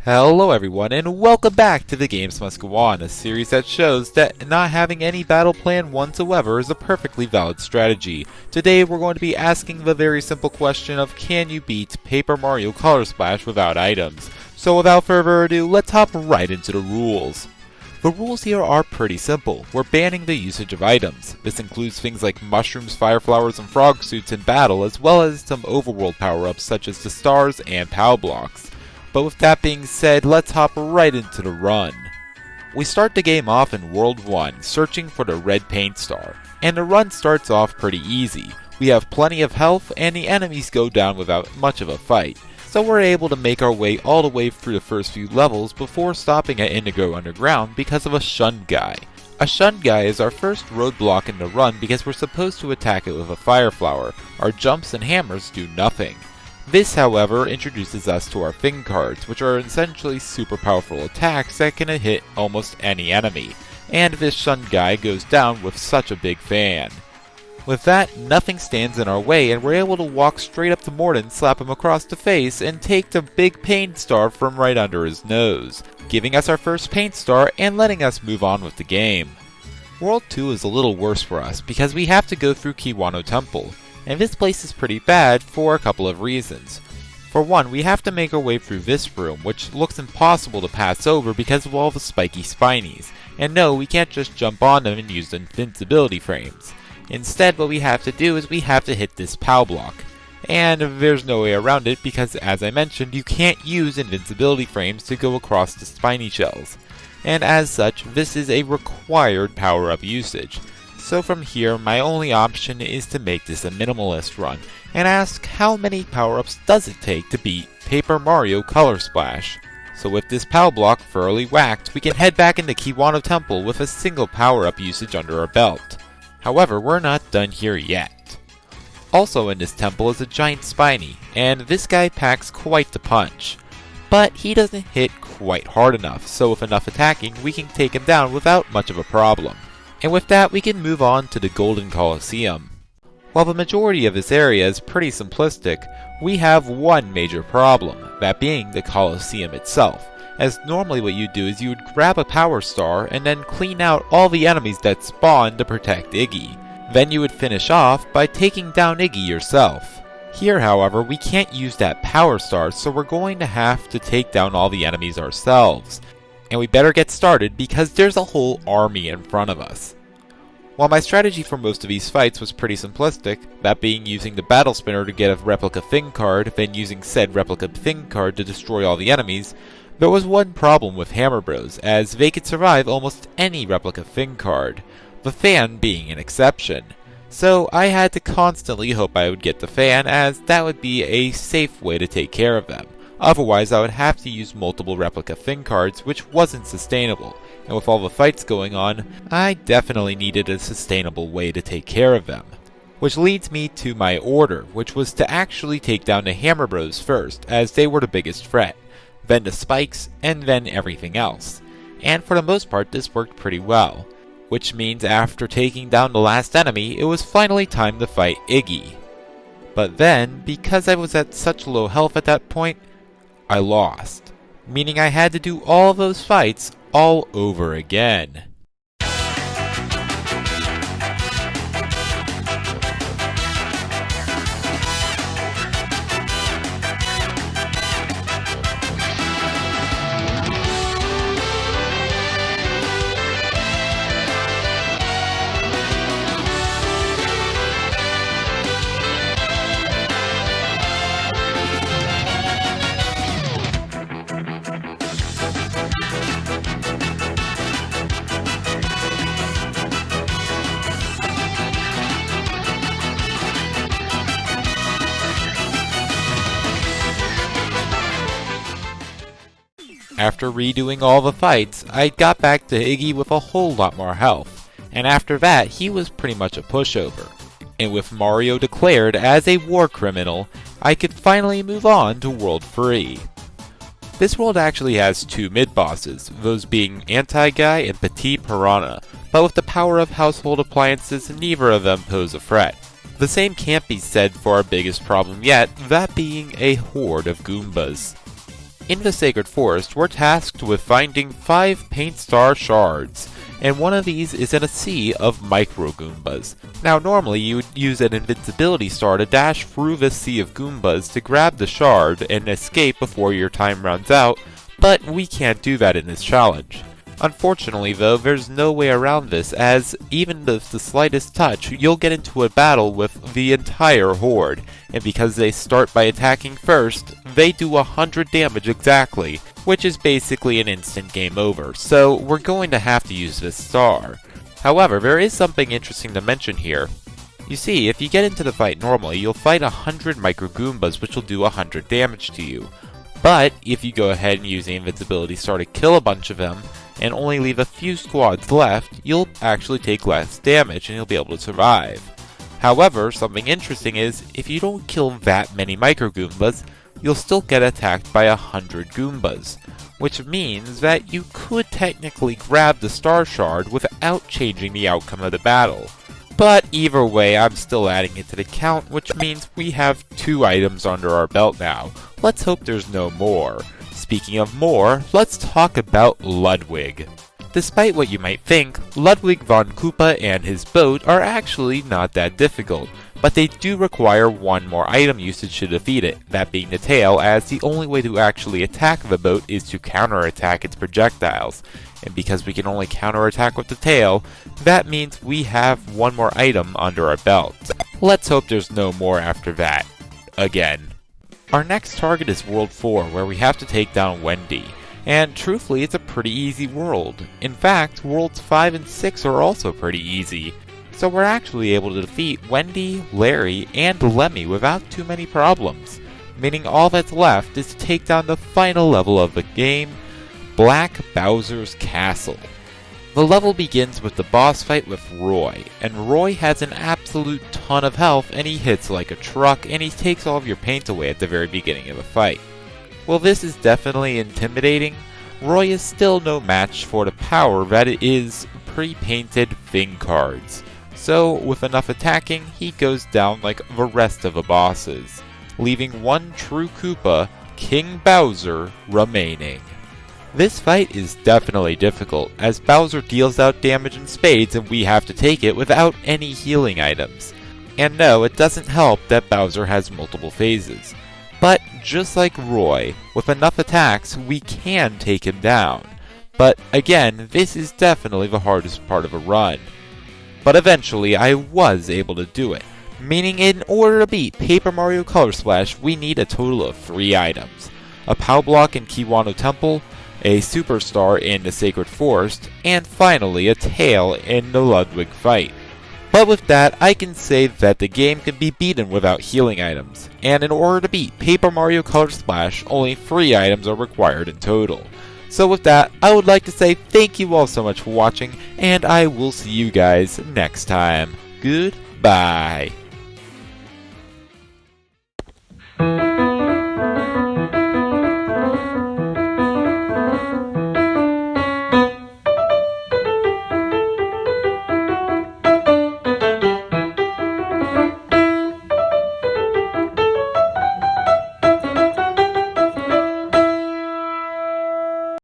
Hello everyone, and welcome back to The Games Must Go On, a series that shows that not having any battle plan whatsoever is a perfectly valid strategy. Today we're going to be asking the very simple question of can you beat Paper Mario Color Splash without items? So without further ado, let's hop right into the rules. The rules here are pretty simple. We're banning the usage of items. This includes things like mushrooms, fire flowers, and frog suits in battle, as well as some overworld power-ups such as the stars and POW blocks. But with that being said, let's hop right into the run. We start the game off in World 1, searching for the red paint star, and the run starts off pretty easy. We have plenty of health, and the enemies go down without much of a fight, so we're able to make our way all the way through the first few levels before stopping at Indigo Underground because of a shunned guy. A shunned guy is our first roadblock in the run because we're supposed to attack it with a fire flower. Our jumps and hammers do nothing. This, however, introduces us to our Thing cards, which are essentially super powerful attacks that can hit almost any enemy, and this shunned guy goes down with such a big fan. With that, nothing stands in our way, and we're able to walk straight up to Morden, slap him across the face, and take the big paint star from right under his nose, giving us our first paint star and letting us move on with the game. World 2 is a little worse for us, because we have to go through Kiwano Temple. And this place is pretty bad for a couple of reasons. For one, we have to make our way through this room, which looks impossible to pass over because of all the spiky spinies. And no, we can't just jump on them and use the invincibility frames. Instead, what we have to do is we have to hit this POW block. And there's no way around it because, as I mentioned, you can't use invincibility frames to go across the spiny shells. And as such, this is a required power-up usage. So from here, my only option is to make this a minimalist run, and ask how many power-ups does it take to beat Paper Mario Color Splash. So with this POW block thoroughly whacked, we can head back into Kiwano Temple with a single power-up usage under our belt. However, we're not done here yet. Also in this temple is a giant spiny, and this guy packs quite the punch. But he doesn't hit quite hard enough, so with enough attacking, we can take him down without much of a problem. And with that, we can move on to the Golden Coliseum. While the majority of this area is pretty simplistic, we have one major problem, that being the Coliseum itself, as normally what you do is you would grab a power star and then clean out all the enemies that spawn to protect Iggy. Then you would finish off by taking down Iggy yourself. Here, however, we can't use that power star, so we're going to have to take down all the enemies ourselves. And we better get started because there's a whole army in front of us. While my strategy for most of these fights was pretty simplistic, that being using the battle spinner to get a replica Thing card, then using said replica Thing card to destroy all the enemies, there was one problem with Hammer Bros, as they could survive almost any replica Thing card, the fan being an exception. So I had to constantly hope I would get the fan, as that would be a safe way to take care of them. Otherwise, I would have to use multiple replica Thing cards, which wasn't sustainable, and with all the fights going on, I definitely needed a sustainable way to take care of them. Which leads me to my order, which was to actually take down the Hammer Bros first, as they were the biggest threat, then the spikes, and then everything else. And for the most part, this worked pretty well. Which means after taking down the last enemy, it was finally time to fight Iggy. But then, because I was at such low health at that point, I lost, meaning I had to do all those fights all over again. After redoing all the fights, I got back to Iggy with a whole lot more health, and after that he was pretty much a pushover. And with Mario declared as a war criminal, I could finally move on to World 3. This world actually has two mid-bosses, those being Anti-Guy and Petit Piranha, but with the power of household appliances, neither of them pose a threat. The same can't be said for our biggest problem yet, that being a horde of Goombas. In the Sacred Forest, we're tasked with finding 5 Paint Star shards, and one of these is in a sea of Micro Goombas. Now normally you would use an invincibility star to dash through this sea of Goombas to grab the shard and escape before your time runs out, but we can't do that in this challenge. Unfortunately though, there's no way around this, as even with the slightest touch, you'll get into a battle with the entire horde, and because they start by attacking first, they do 100 damage exactly, which is basically an instant game over, so we're going to have to use this star. However, there is something interesting to mention here. You see, if you get into the fight normally, you'll fight 100 Micro Goombas, which will do 100 damage to you. But if you go ahead and use the invincibility star to kill a bunch of them, and only leave a few squads left, you'll actually take less damage and you'll be able to survive. However, something interesting is, if you don't kill that many Micro Goombas, you'll still get attacked by 100 Goombas, which means that you could technically grab the Star Shard without changing the outcome of the battle. But either way, I'm still adding it to the count, which means we have 2 items under our belt now. Let's hope there's no more. Speaking of more, let's talk about Ludwig. Despite what you might think, Ludwig von Koopa and his boat are actually not that difficult, but they do require one more item usage to defeat it, that being the tail, as the only way to actually attack the boat is to counterattack its projectiles. And because we can only counterattack with the tail, that means we have one more item under our belt. Let's hope there's no more after that. Again. Our next target is World 4, where we have to take down Wendy. And truthfully, it's a pretty easy world. In fact, Worlds 5 and 6 are also pretty easy. So we're actually able to defeat Wendy, Larry, and Lemmy without too many problems. Meaning all that's left is to take down the final level of the game, Black Bowser's Castle. The level begins with the boss fight with Roy, and Roy has an absolute ton of health and he hits like a truck and he takes all of your paint away at the very beginning of the fight. While this is definitely intimidating, Roy is still no match for the power that it is pre-painted thing cards. So with enough attacking, he goes down like the rest of the bosses, leaving one true Koopa, King Bowser, remaining. This fight is definitely difficult, as Bowser deals out damage in spades and we have to take it without any healing items. And no, it doesn't help that Bowser has multiple phases. But just like Roy, with enough attacks we can take him down. But again, this is definitely the hardest part of a run. But eventually I was able to do it, meaning in order to beat Paper Mario Color Splash we need a total of 3 items. A POW block in Kiwano Temple, a superstar in the Sacred Forest, and finally a tail in the Ludwig fight. But with that, I can say that the game can be beaten without healing items, and in order to beat Paper Mario Color Splash, only 3 items are required in total. So with that, I would like to say thank you all so much for watching, and I will see you guys next time. Goodbye.